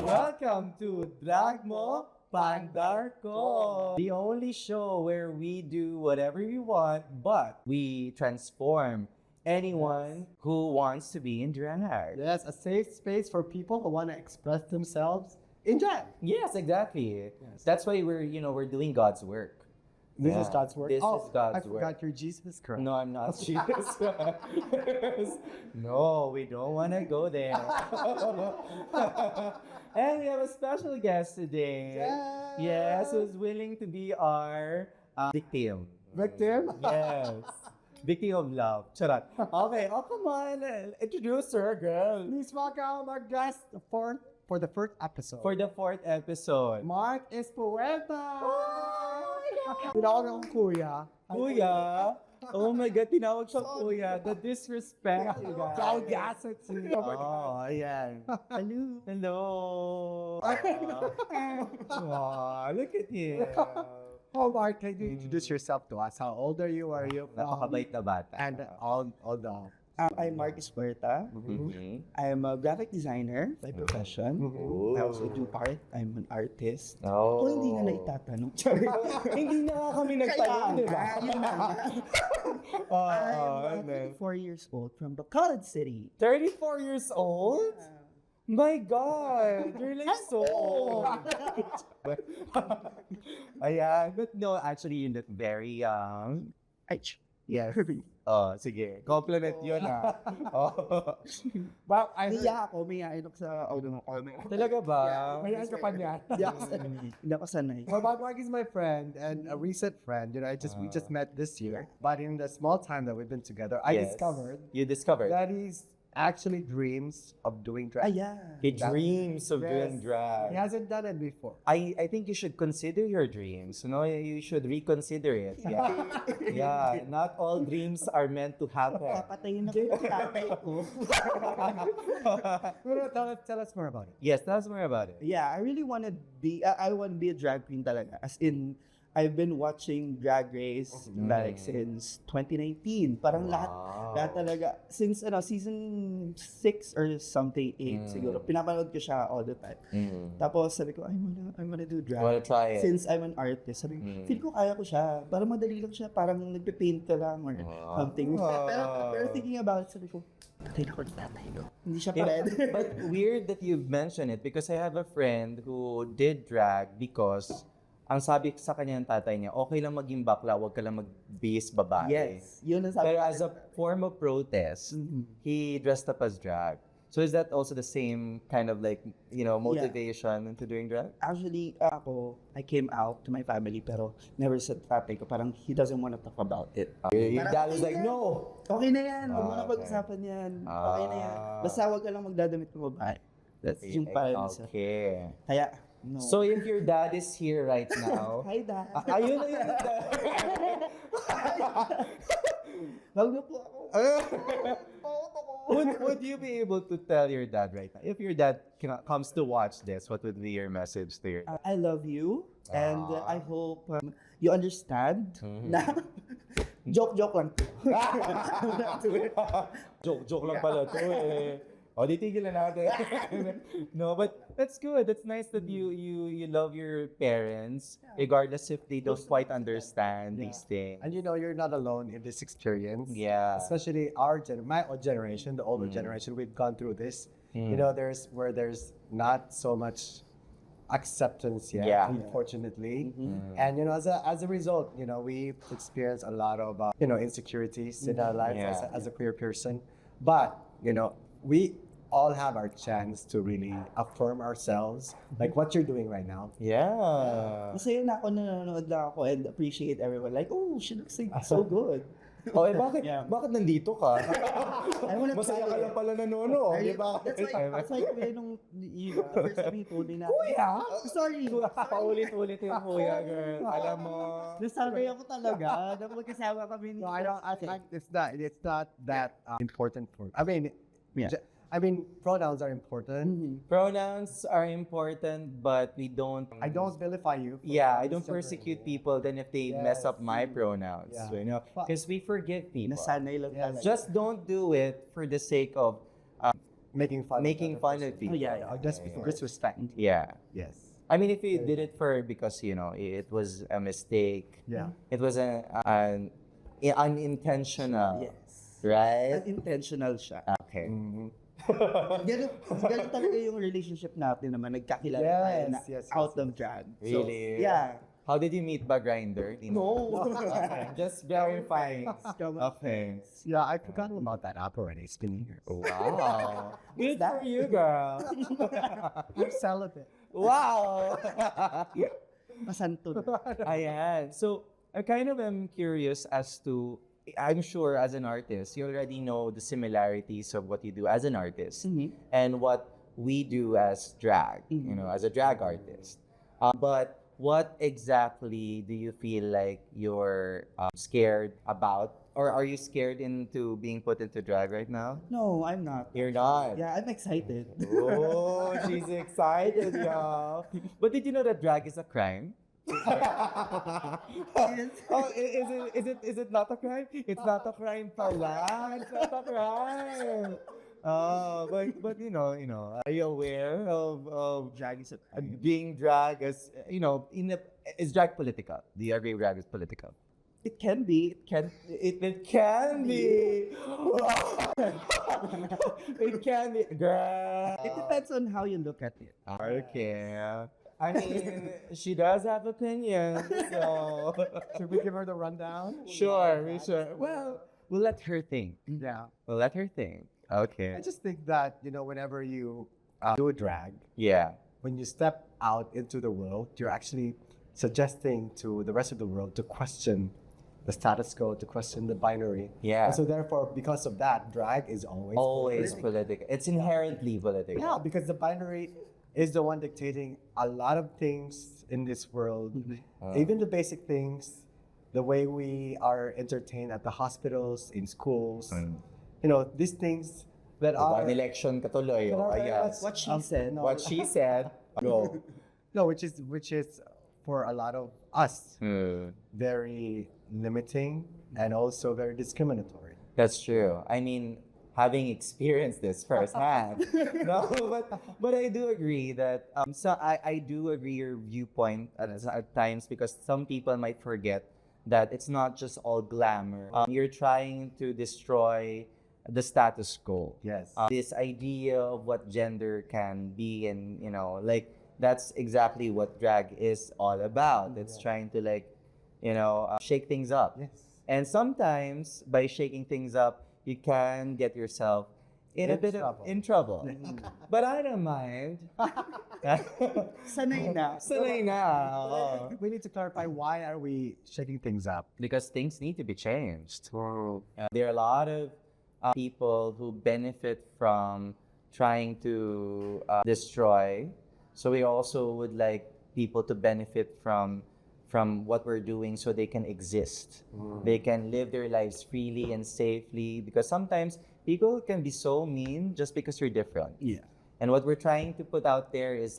Welcome to Drag Mo Pandar Ko, the only show where we do whatever we want, but we transform anyone who wants to be in drag. Yes, a safe space for people who want to express themselves in drag. Yes, exactly. Yes. That's why we're doing God's work. This Yeah. is God's work. This is God's I work. forgot your Jesus Christ. No, I'm not Jesus. No, we don't want to go there. And we have a special guest today. Yes, who's willing to be our victim. Victim? Yes. Victim of love. Charot. Okay, oh come on. Introduce her, girl. Please welcome our guest for the first episode. For the 4th episode. Mark Espuerta. Tinawag akong kuya. Kuya. Oh my God, tinawag siya kuya. The disrespect, you guys. Audacity. Oh, ayan. Hello. Hello. Wow, look at you. Oh, Mark, can you introduce yourself to us? How old are you? Are you from? Napakabait na bata. And all the... I'm Marcus Puerta. Mhm. I'm a graphic designer by profession. Ooh. I also do art. I'm an artist. Oh. Kung hindi nga na itatanong. Hindi na nga kami nagtanong, di ba? Yun na nga. I'm 34 years old from Bacolod City. 34 years old? My God, you're like so old. Ayan, but no, actually, you're not very young. Yeah. Oh, sige. Compliment yun, ah. Oh. Well, I heard... Niya ako, may ako sa audio ng comment. Talaga ba? Mayan ka pa niya. Hindi ako sanay. Well, Mark is my friend and a recent friend. You know, we just met this year. But in the small time that we've been together, I Yes. discovered You discovered? that he's actually dreams of doing drag. Ayan. He dreams of Yes. doing He drag. hasn't done it before. I think you should consider your dreams. You know, you should reconsider it. Yeah. Yeah. Not all dreams are meant to happen. Papatayin na ko yung tatay ko. Tell us more about it. Yes, tell us more about it. Yeah, I really want to be, I want to be a drag queen talaga. As in, I've been watching Drag Race like since 2019. Parang lahat talaga. Since season 6 or something, 8 siguro. Pinapanood ko siya all the time. Tapos sabi ko, I wanna do drag. Wanna try it? Since I'm an artist. Sabi ko, feel ko kaya ko siya. Parang madali lang siya. Parang nagpe-paint ka lang or something. Pero thinking about it, sabi ko, patay na ko ng tatay ko. Hindi siya pa rin. But weird that you've mentioned it because I have a friend who did drag because ang sabi sa kanya ng tatay niya, okay lang maging bakla, wag ka lang mag-base babae. Yes. Yun ang sabi Pero ko. as a form of protest, he dressed up as drag. So is that also the same kind of like, motivation into doing drag? Actually, ako, I came out to my family pero never said tatay ko. Parang he doesn't want to talk about it. Your dad was like, no! Okay na yan. Huwag mo na Okay. pag-usapan yan. Okay na yan. Basta huwag ka lang magdadamit ng babae. That's yung parang sa... Okay. Kaya, no. So if your dad is here right now, Hi, Dad. ayun na yun. Huwag na po ako. Would you be able to tell your dad right now? If your dad comes to watch this, what would be your message to your dad? I love you and I hope you understand na joke lang. Joke lang pala to eh. O, di tigilan natin. No, but that's good. That's nice that you love your parents, regardless if they don't quite understand these things. And you're not alone in this experience. Yeah. Especially my generation, the older generation, we've gone through this. There's not so much acceptance yet, Yeah. unfortunately. And as a result, we experience a lot of insecurities in our lives Yeah. as a queer person. But we all have our chance to really affirm ourselves, like what you're doing right now. Yeah. Masaya na ako, nanonood lang ako and appreciate everyone. Like, oh, she looks like so good. Oh, bakit nandito ka? I wanna Masaya try ka it. lang pala nanonood, di ba? That's like kuya nung the first time he told me na, Kuya? Sorry. Paulit-ulit yung kuya, girl. Alam mo. Nasanay ako talaga na magkasama kami ni... No, I think it's not that important for. Yeah. Pronouns are important. Pronouns are important, but we don't... I don't vilify you. I don't persecute people then if they mess up my pronouns, Yeah. because we forgive people. Nasanay lang talaga. Just don't do it for the sake of making fun Making of fun other of person. people. yeah. Disrespect. Yeah. Yes. I mean, if you did it for because it was a mistake, Yeah. it was an unintentional, Yes. right? Unintentional siya. Okay. Ganun talaga yung relationship natin naman. Nagkakilala tayo na Yes, out of drag. Really? Yeah. How did you meet ba, Grindr? No. Okay. Just verifying. Okay. Yeah, I forgot about that app already. It's been years. Wow. Good that? for you, girl. I'm celibate. Wow. Masanto na. Ayan. So, I kind of am curious as to, I'm sure as an artist, you already know the similarities of what you do as an artist and what we do as drag, as a drag artist. But what exactly do you feel like you're scared about? Or are you scared into being put into drag right now? No, I'm not. You're not. Yeah, I'm excited. Oh, she's excited, y'all. But did you know that drag is a crime? Oh, is it not a crime? It's not a crime pala. It's not a crime. Oh, but are you aware of Drag is a crime. being drag as is drag political? Do you agree drag is political? It can be. It can be. It can be. Girl. It depends on how you look at it. Okay. I mean, she does have opinions, so Should we give her the rundown? sure, we should. Well, we'll let her think. Yeah. We'll let her think. Okay. I just think that, whenever you do a drag, Yeah. when you step out into the world, you're actually suggesting to the rest of the world to question the status quo, to question the binary. Yeah. And so therefore, because of that, drag is always Political. It's inherently political. Yeah, because the binary is the one dictating a lot of things in this world, even the basic things, the way we are entertained at the hospitals, in schools, these things that are An election katuloy. that are very Ayan. much- What she said. no, What she said. Go. no, which is for a lot of us Hmm. very limiting and also very discriminatory. That's true. I mean, having experienced this firsthand. No, but I do agree that so I do agree your viewpoint at times because some people might forget that it's not just all glamour. You're trying to destroy the status quo. Yes. This idea of what gender can be, and that's exactly what drag is all about. It's trying to shake things up. Yes. And sometimes by shaking things up, you can get yourself in a In bit trouble. in trouble. But I don't mind. Sanay na. Sanay na. Oo. We need to clarify, why are we shaking things up? Because things need to be changed. There are a lot of people who benefit from trying to destroy. So we also would like people to benefit from what we're doing so they can exist. They can live their lives freely and safely because sometimes people can be so mean just because you're different. Yeah. And what we're trying to put out there is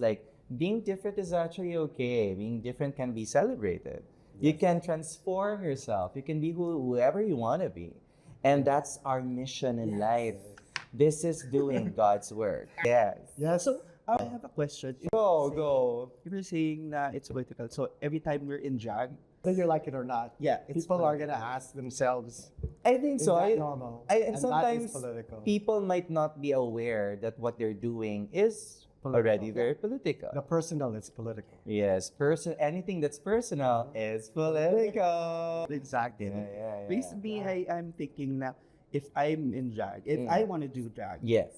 being different is actually okay. Being different can be celebrated. You can transform yourself. You can be whoever you want to be. And that's our mission in life. This is doing God's work. Yes. Yes. So, I have a question. Go. You were saying that it's political. So, every time we're in drag, whether you like it or not, yeah, it's people are gonna ask themselves, I think is so. that normal? And And that sometimes is political. people might not be aware that what they're doing is already very political. The personal is political. Yes, anything that's personal is political. Exactly. Yeah. basically, I'm thinking that if I'm in drag, if I want to do drag, Yes.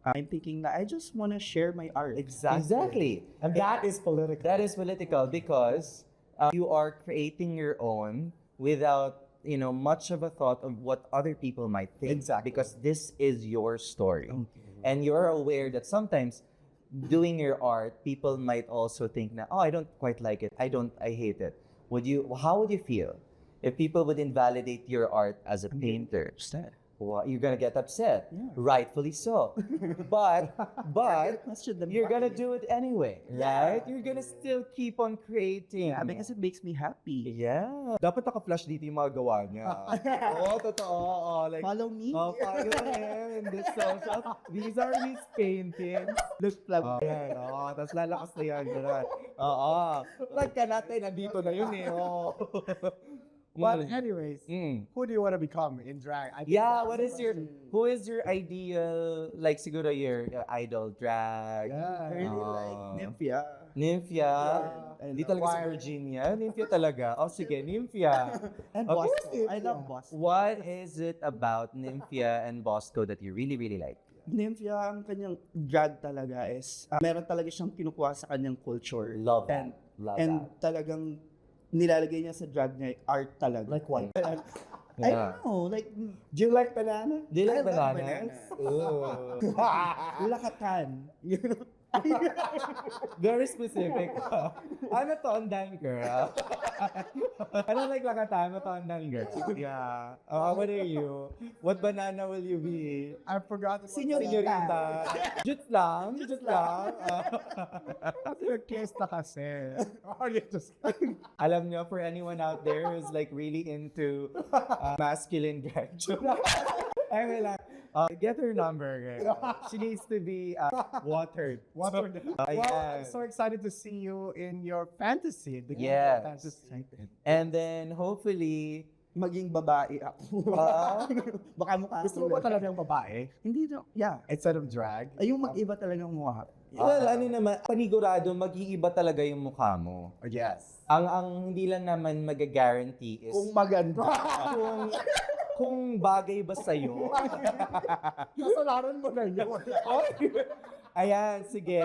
I'm thinking that I just want to share my art. Exactly. And that is political. That is political because you are creating your own without much of a thought of what other people might think. Exactly. Because this is your story. Okay. And you're aware that sometimes doing your art, people might also think na, I don't quite like it. I hate it. How would you feel if people would invalidate your art as a painter? Well, you're gonna get upset, Yeah. rightfully so. But Question them you're why. gonna do it anyway, right? You're gonna still keep on creating. Yeah, because it makes me happy. Yeah. Dapat naka-flash dito yung mga gawa niya. Oo, totoo. Follow me. Follow him in this These are his paintings. Look lang. Ayan, tapos lalakas na yan. Gano'n. Oo. Like ka natin, nandito na yun eh. But anyways, Mm. who do you want to become in drag? I think Yeah, that's who is your ideal, like siguro your idol drag? Yeah. I really like Nymphia. Nymphia? And Hindi talaga si Virginia. Nymphia talaga. Oh, sige, Nymphia. And Okay. Bosco. I love Bosco. What is it about Nymphia and Bosco that you really, really like? Nymphia, ang kanyang drag talaga is, meron talaga siyang kinukuha sa kanyang culture. Love And, that. Love and that. talagang nilalagay niya sa drag niya art talaga. Like what? I Yeah. don't know, like, Do you like banana? Do you like I love bananas? banana. Ooh. lakatan. Very specific. Ano tondan, girl? Ano like lakatan? Ano tondan, girl? Yeah. What are you? What banana will you be? I forgot. Senyorita. Just lang. Just lang. Nag-kiss na kasi. Or you just... Alam nyo, for anyone out there who's like really into masculine drag. Anyway lang. Get her number, girl. She needs to be watered. Well, Ayan. I'm so excited to see you in your fantasy. The Yes. fantasy. And then hopefully, Maging babae ako. Baka mukha Gusto mo ba talagang babae? Hindi no. Yeah. Instead of drag? Ay, yung mag-iba talagang mukha. well, ano naman, panigurado, mag-iiba talaga yung mukha mo. Yes. Ang hindi lang naman mag-guarantee is Kung maganda. kung bagay ba sa'yo. Kasalanan mo na yun. Ayan, sige.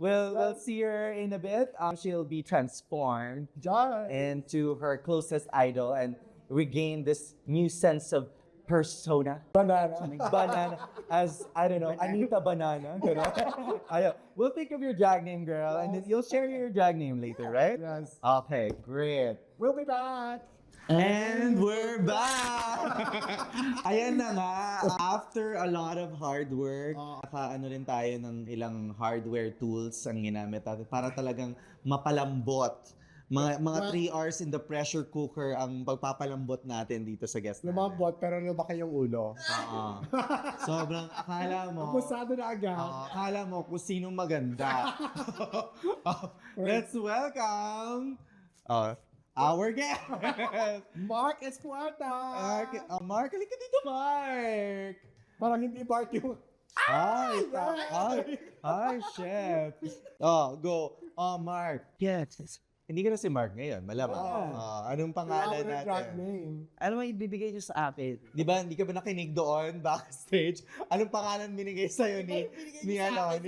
We'll see her in a bit. She'll be transformed Diyan. into her closest idol and regain this new sense of persona. Banana. Banana as, I don't know, Anita Banana. Gano'n. Ayun. We'll think of your drag name, girl, and then you'll share your drag name later, right? Yes. Okay, great. We'll be back. And we're back! Ayan na nga, after a lot of hard work, naka-ano rin tayo ng ilang hardware tools ang ginamit natin para talagang mapalambot. Mga 3 hours in the pressure cooker ang pagpapalambot natin dito sa guest natin. Lumambot pero lumaki yung ulo. Oo. Sobrang akala mo. Abusado na agad. Akala mo kung sinong maganda. Let's welcome our guest. Mark Espuerta! Mark, halika dito, Mark. Parang hindi Mark yung... Hi, hi, chef. Go. Mark. Yes. Hindi ka na si Mark ngayon, malamang. Anong pangalan Drag natin? name. Ano may ibibigay niyo sa akin? Di ba, hindi ka ba nakinig doon, backstage? Anong pangalan binigay sa'yo ni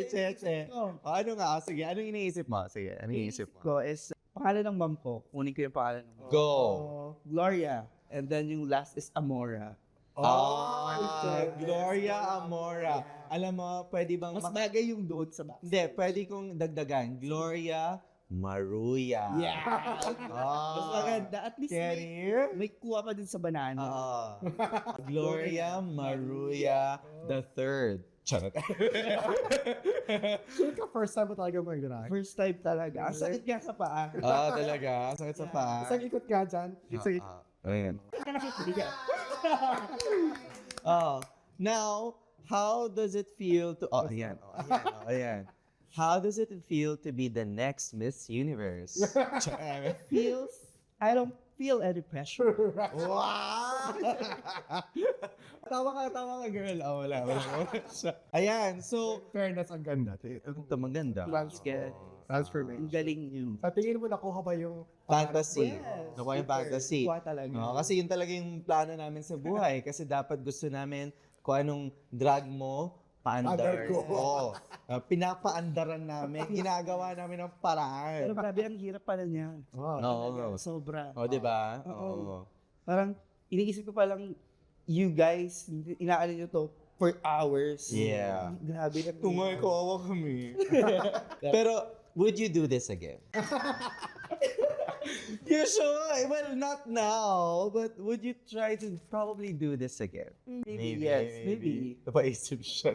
Cheche? Ano nga? Sige, anong iniisip mo? Sige, anong iniisip mo? Ko is, pangalan ng mom ko. Kunin ko yung pangalan ng mom. Go. Gloria. And then yung last is Amora. Gloria Amora. Alam mo, pwede bang... Mas bagay yung doon sa back. Hindi, pwede kong dagdagan. Gloria Maruya. Yeah. Mas maganda. At least may kuha pa din sa banana. Gloria Maruya the Third. Charot. Sure ka first time mo talaga mag-drag? First time talaga. Ang sakit nga sa paa. Talaga? Sakit sa paa. Isang ikot ka dyan. Ayan. Now, how does it feel to... ayan. How does it feel to be the next Miss Universe? I don't feel any pressure. Wow! Tawa ka, girl. Wala siya. Ayan, so... Fairness, ang ganda. Ito maganda. Transformation. Ang galing yun. Sa tingin mo, nakuha ba yung... Fantasy. Yes. Nakuha yung fantasy. Kuha talaga. Kasi yun talaga yung plano namin sa buhay. Kasi dapat gusto namin kung anong drag mo, paandar. Paandar ko. Oo. Pinapaandaran namin. Ginagawa namin ng paraan. Pero grabe, ang hirap pala niyan. Oo. Sobra. O, diba? Oo. Parang, iniisip ko palang, you guys, inaano nyo to for hours. Yeah. Grabe na. Tungay ko, awa kami. Pero, would you do this again? You should. Well, not now. But would you try to probably do this again? Maybe, yes. Maybe. Napaisip siya.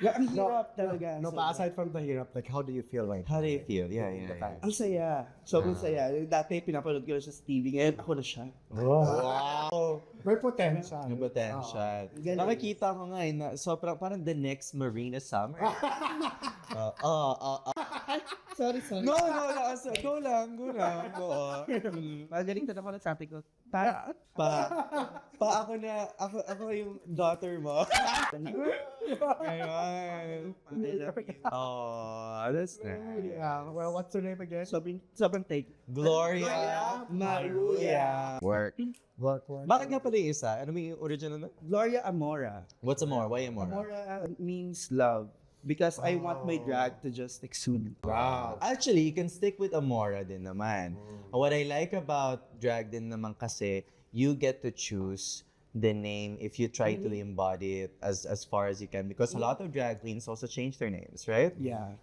Ang hirap talaga. No, but aside from the hirap, like, how do you feel right How do you now? feel? Yeah. Ang saya. Sobrang saya. Dati pinapanood ko lang siya sa TV. Ngayon ako na siya. Wow! May potential. Yung potential. Galing. Nakikita ko nga na sobrang parang the next Marina Summer. Sorry. No, go lang. Oo. Magaling na naman ang sabi ko. Pa ako yung daughter mo. Ayun. Oh, that's nice. Yeah, well, what's your name again? Sobrang take. Gloria Maruya. Work. Work. Bakit nga pala yung isa? Ano yung original na? Gloria Amora. What's Amora? Why Amora? Amora means love. Because I want my drag to just exude. Wow. Actually, you can stick with Amora din naman. What I like about drag din naman kasi, you get to choose the name if you try to embody it as far as you can. Because a lot of drag queens also change their names, right? Yeah.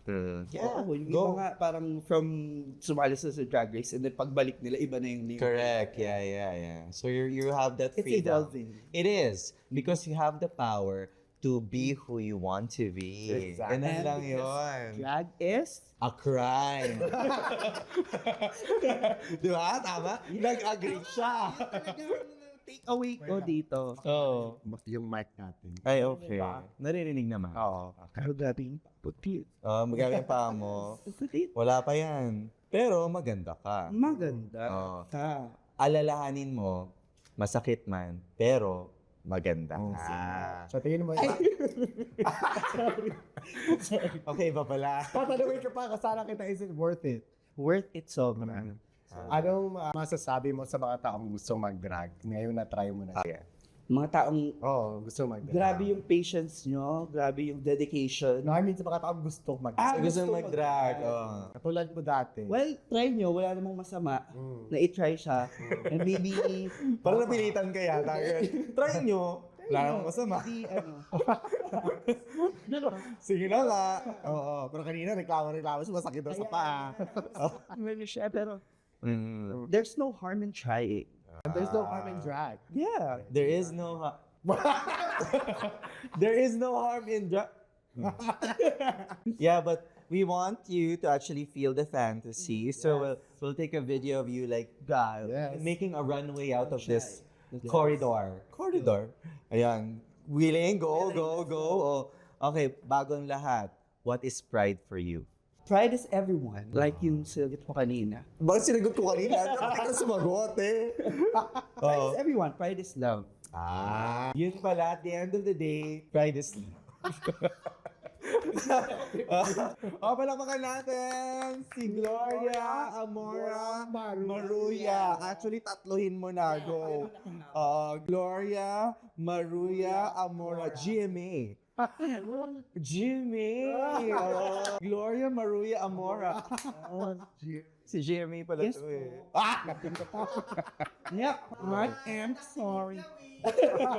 Yeah, Oo, yung go. iba nga parang from sumali sa Drag Race and then pagbalik nila, iba na yung name. Correct. Yeah. So you have that It's freedom. evolving. It is. Because you have the power to be who you want to be. Exactly. Ganun lang because yun. Drag is A crime. Di ba? Tama? Nag-agree siya. take away ko dito. Oo. Yung mic natin. Ay, okay. Naririnig naman. Oo. Pero dating puti. Magamit pa mo. Wala pa yan. Pero maganda ka. Maganda. Oo. Ka. Alalahanin mo, masakit man, pero maganda ka. So, tingin mo, Okay ba pala? tatanungin ka pa, kasana kita, is it worth it? Worth it sobrang. Anong masasabi mo sa mga taong gustong mag-drag? Ngayon na-try mo na. Mga taong Gusto mag-drag. grabe yung patience nyo, grabe yung dedication. No, I mean sa mga taong gustong mag-drag. Gusto mag-drag. Oh. Katulad mo dati. Well, try nyo, wala namang masama na i-try siya. And maybe, Parang napilitan ka yata. Try nyo. Wala namang masama. hindi, Sige na nga. Oo. Pero kanina reklamo siya, masakit daw sa paa. maybe siya, pero there's no harm in trying. There's no harm in drag. Yeah. There is no there is no harm in Yeah, but we want you to actually feel the fantasy. So we'll take a video of you like Yes. making a runway out of this corridor. Ayan. Willing, go. Oh. Okay, bagong lahat. What is pride for you? Pride is everyone. Like yung sinagot mo kanina. Bakit sinagot ko kanina? Bakit ka sumagot eh? Pride is everyone. Pride is love. Yun pala, at the end of the day, pride is palakpakan natin si Gloria Amora Maruya. Actually, tatlohin mo na. Go. Gloria Maruya Amora. GMA. Gloria Maruya Amora. Si GMA pala Yes to eh. Yep. I am sorry.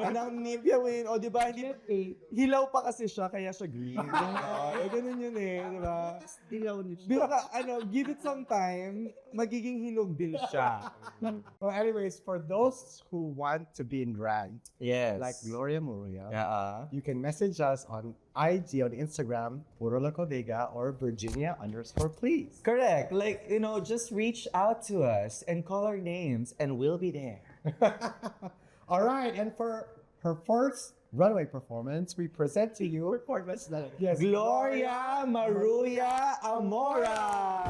Anang nipya win. O, di ba? Hilaw pa kasi siya, kaya siya green. Ganun yun eh, di ba? Dilaw niya. Baka, give it some time, magiging hinog din siya. Well, anyways, for those who want to be in drag, Yes. like Gloria Muria, Yeah. you can message us on IG, on Instagram, Puro Loco Vega, or Virginia_please. Correct. Like, just reach out to us and call our names and we'll be there. All right, and for her first runway performance, we present to you yes, Gloria Maruya Amora!